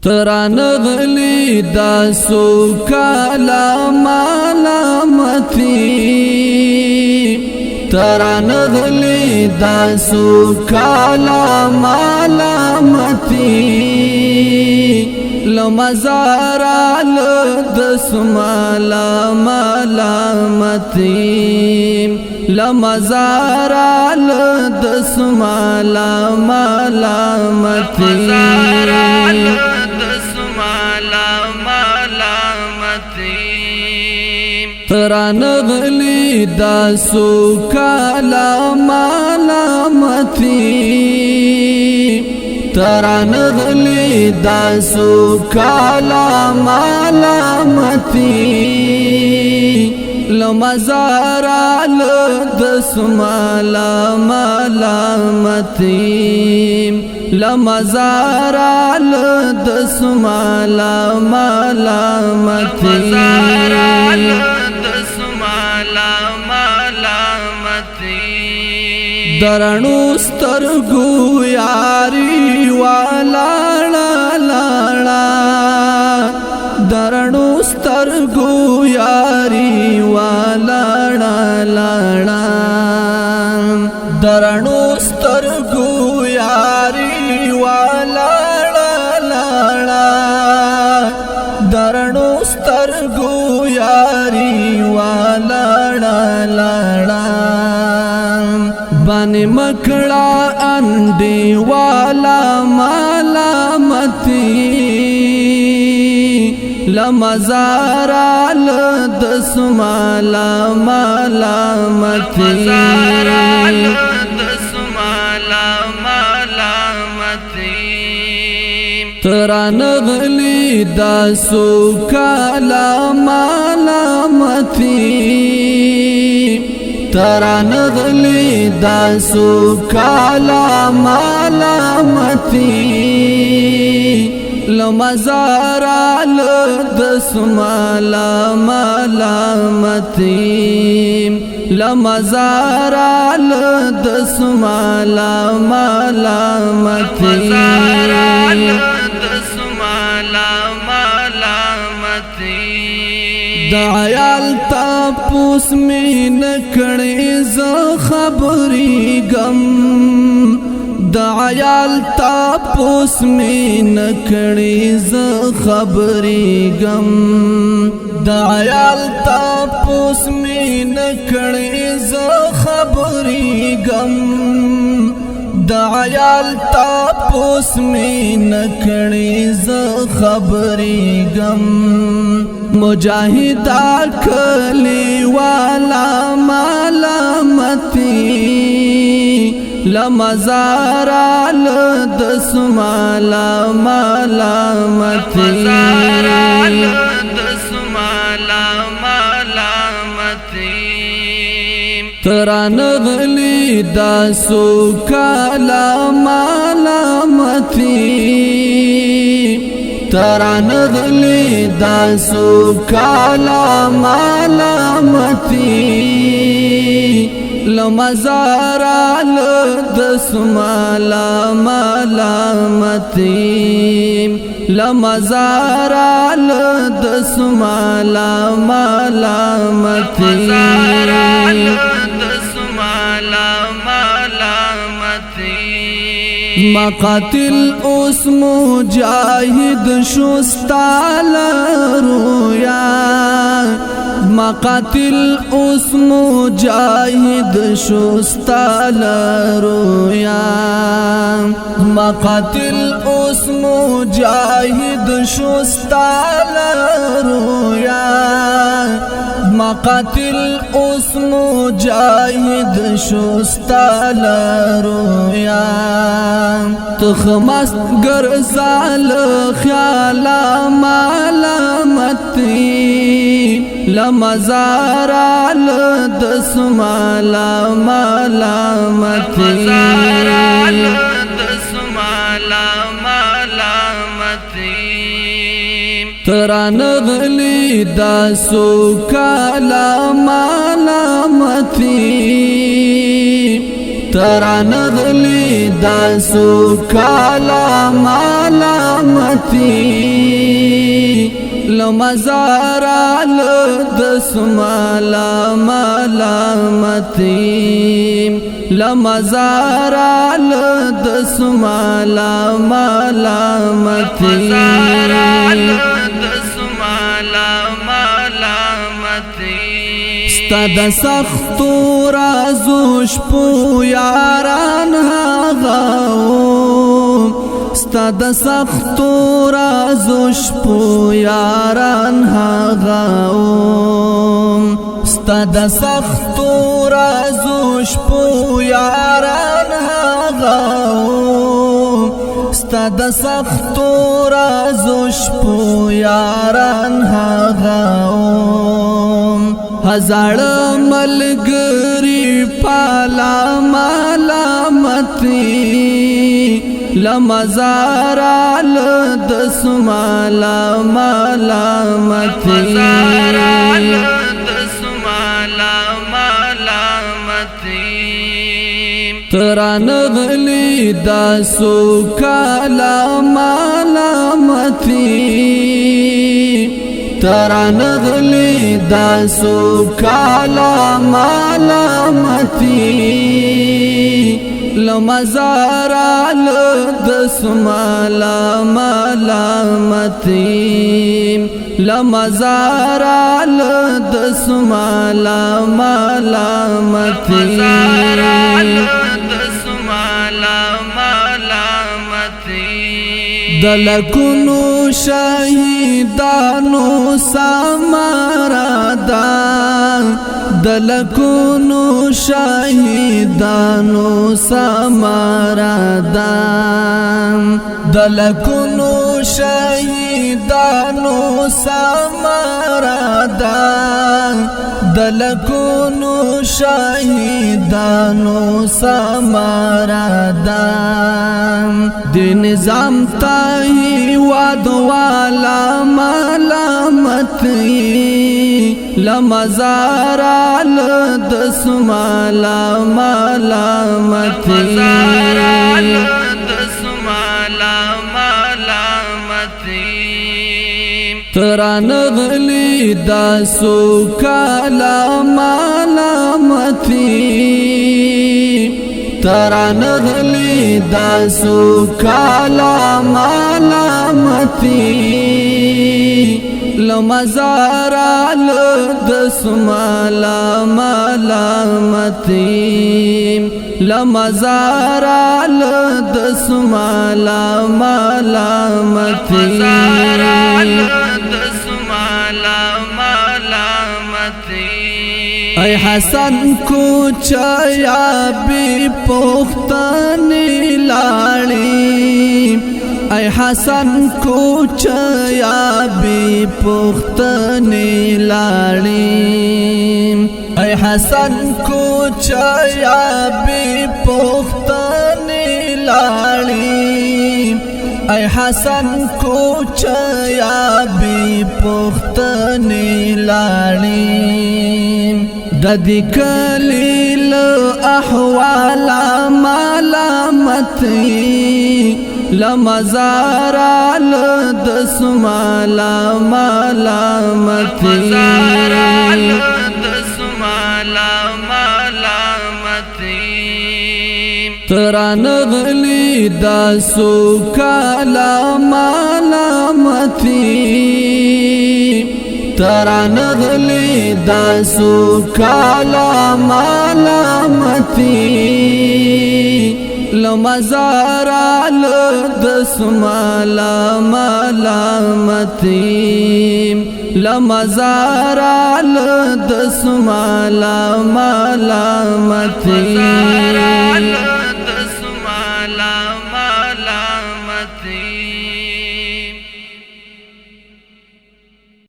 تران غلی دا سوکالا مالامتی تران غلی دا سوکالا مالامتی لمزارا لدسمالا مالامتی لمزارا لدسمالا مالامتی تران غلی دا سوکالا مالامتی تران غلی دا سوکالا مالامتی لمزارا لدسمالا مالامتی لمزارا لدسمالا مالامتی درنو سترگو یاری والا لالا درنو سترگو یاری والا لالا درنو سترگو یاری والا لالا درنو سترگو یاری والا لالا بانی مکڑا انڈی والا مالامتی لمزارا لدسمالا مالامتی تران غلی دا سوکالا مالامتی تران غلی دا سوکالا مالامتی لمزارا لدسمالا مالامتی لمزارا لدسمالا مالامتی دعیال تاپوس می نکڑی ز خبری گم دعیال تاپوس می نکڑی ز خبری گم دعیال تاپوس می نکڑی ز خبری گم دعیال تاپوس می نکڑی ز خبری گم مجاہدہ کلی والا مالامتی لمزارا لدسمالا مالامتی تران غلی دا سوکالا مالامتی تران غلی دا سوکالا مالامتی لمزارا لدسمالا مالامتی لمزارا لدسمالا مالامتی مقاتل اس مجاہد شستال رویا مقاتل اس مجاہد شستال رویا مقاتل اس مجاہد شستال رویا مقاتل اس مجاہد شستال رویا تخمست گرزال خیالا مالامتی لمزارا لدسمالا مالامتی تران غلی دا سوکالا مالامتی تران غلی داسو کالا مالامتی لمزارا لدسمالا مالامتی لمزارا لدسمالا مالامتی ستا د سختو رازو شپو یاران هاغاو ستا د سختو رازو شپو یاران هاغاو ستا د سختو رازو شپو یاران هاغاو ستا د سختو رازو شپو یاران هاغاو هزار ملګری پالا مالامتی لمزارا لدسمالا مالامتی تران غلی داسو کالا مالامتی تران غلی داسو کالا مالامتی لمزارا لدسمالا مالامتی لمزارا لدسمالا مالامتی دلکونو شهیدانو سامرادا دلکونو شهیدانو سامرادا دلکونو شهیدانو سامرادا دلکونو شهیدانو سامرادا دی نظام تاہی وادوالا مالامتی لمزارا لدسمالا مالامتی تران غلی داسو کالا مالامتی تران غلی داسو کالا مالامتی لمزارا لدسمالا مالامتی لمزارا لدسمالا مالامتی ای حسن کو چایا بی پختانی لاړی ای حسن کو چایا بی پختانی لاړی ای حسن کو چایا بی پختانی لاړی ای حسن کو چایا بی پختانی لاړی ددی کلیل احوال مالامتی لمزارا لدسمالا مالامتی تران غلی داسو کالا مالامتی تران غلی داسو کالا مالامتی لمزارا لدسمالا مالامتی لمزارا لدسمالا مالامتی